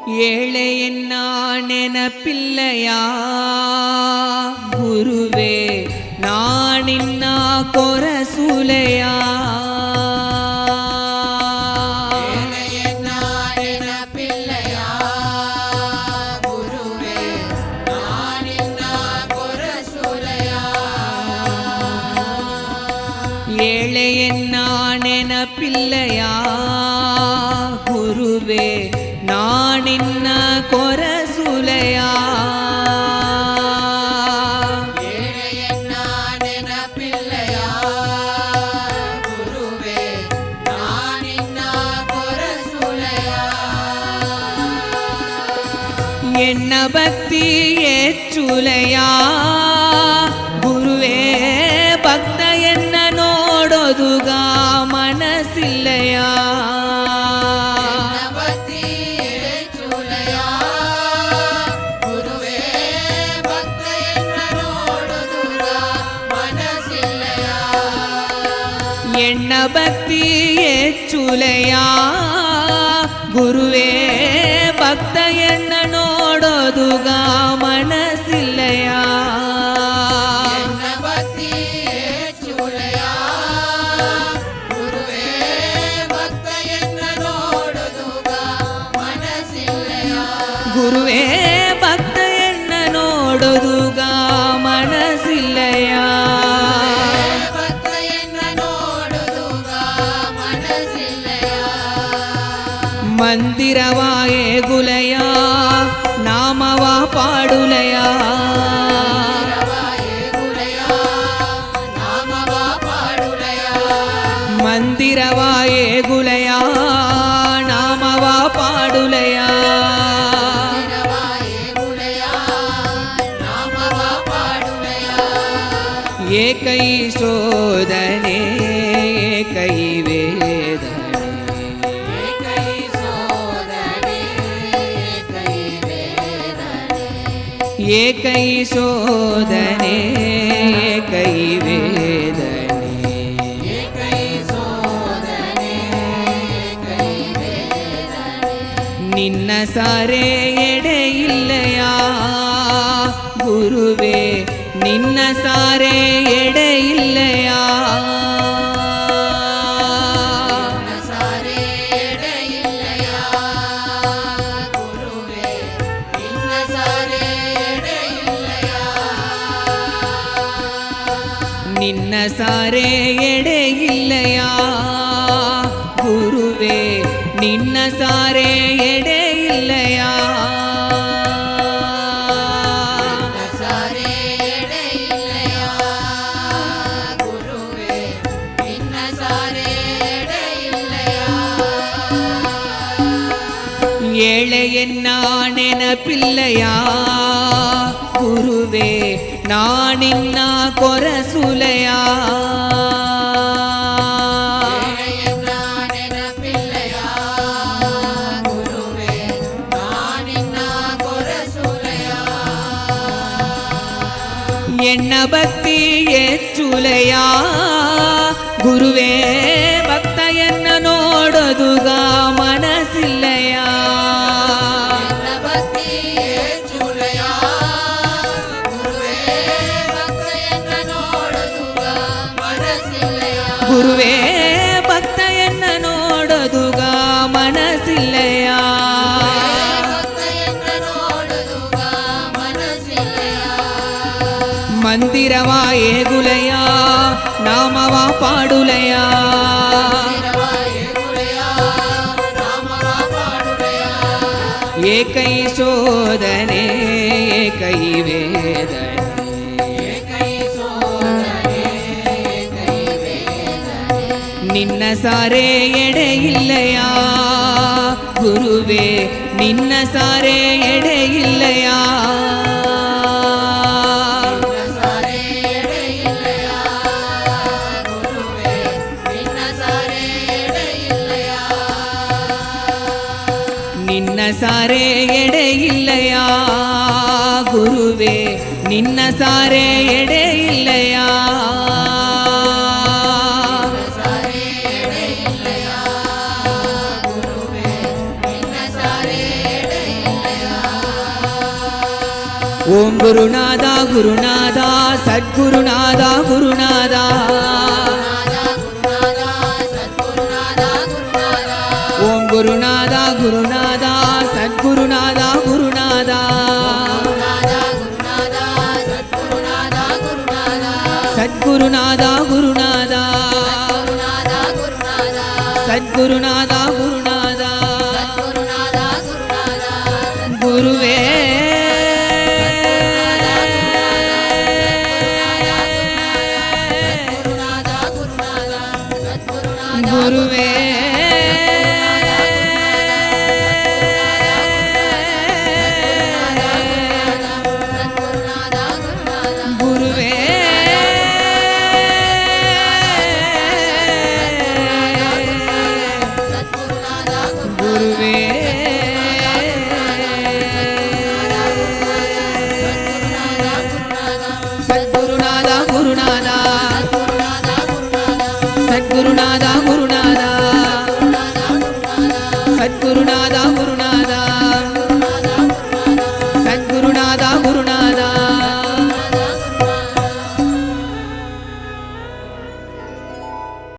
ஏழையென்னா ನೆನಪಿಲ್ಲಯಾ ಗುರುವೇ ನಾನಿನ್ನ ಕೊರಸುಲೆಯಾ ஏழையென்னா ನೆನಪಿಲ್ಲಯಾ ಗುರುವೇ ನಾನಿನ್ನ ಕೊರಸುಲೆಯಾ ಎನ್ನ ಭಕ್ತಿ ಹೆಚ್ಚುಲೆಯಾ ಗುರುವೇ ಭಕ್ತ ಎನ್ನ ನೋಡೋದುಗ ಮನಸ್ಸಿಲ್ಲಯಾ ಎನ್ನ ಭಕ್ತಿ ಹೆಚ್ಚುಲೆಯಾ ಗುರುವೇ ಭಕ್ತ ಎನ್ನ ನೋಡೋದುಗ ಮನಸ್ಸಿಲ್ಲಯಾ ಗುರುವೇ ಭಕ್ತ ಎನ್ನ ನೋಡೋದುಗ ಮನಸ್ಸಿಲ್ಲಯಾ ಮಂದಿರವಾಯೇ ಗುಲಯ ನಾಮವ ಪಾಡುಲಯ ಮಂದಿರವಾಯೇ ಗುಲಯ ನಾಮವ ಪಾಡುಲಯ ಏಕೈ ಶೋಧನೆ ಏಕೈ ವೇದನೆ ಏಕೈ ಶೋಧನೆ ಏಕೈ ವೇದನೆ ನಿನ್ನ ಸಾರೆ ಎಡೆಯಿಲ್ಲಯಾ ಗುರುವೇ ನಿನ್ನ ಸಾರೆ ಎಡೆಯಿಲ್ಲಯಾ ನಿನ್ನ ಸಾರೆ ಎಡೆಯಿಲ್ಲಯಾ ಗುರುವೇ ನಿನ್ನ ಸಾರೆ ಎಡೆಯಿಲ್ಲಯಾ ಏಳೆಯನ್ನ ನೆನಪಿಲ್ಲಯಾ ಗುರುವೇ ನಾನಿನ್ನ ಕೊರಸುಲೆಯಾ ಎನ್ನ ಭಕ್ತಿ ಹೆಚ್ಚುಲೆಯಾ ಗುರುವೇ ಭಕ್ತ ಎನ್ನ ನೋಡೋದುಗ ಮನಸ್ಸಿಲ್ಲಯಾ ಗುರುವೇ ಭಕ್ತ ಎನ್ನ ನೋಡೋದುಗ ಮನಸ್ಸಿಲ್ಲಯಾ ಮಂದಿರವಾಯೇ ಗುಲಯ ನಾಮವ ಪಾಡುಲಯ ಏಕೈ ಶೋಧನೆ ಏಕೈ ವೇದನೆ ನಿನ್ನ ಸಾರೆ ಎಡೆಯಿಲ್ಲಯಾ ಗುರುವೇ ನಿನ್ನ ಸಾರೆ ಎಡೆಯಿಲ್ಲಯಾ ನಿನ್ನ ಸಾರೆ ಎಡೆಯಿಲ್ಲಯಾ ಗುರುವೇ ನಿನ್ನ ಸಾರೆ ಎಡೆಯಿಲ್ಲಯಾ ನಿನ್ನ ಸಾರೆ ஓம் குருநாதா குருநாதா சத்குருநாதா குருநாதா ஓம் குருநாதா குருநாதா சத்குருநாதா குருநாதா சத்குருநாதா குருநாதா சத்குருநாதா குருநாதா குருவே குருவே குருவே குருவே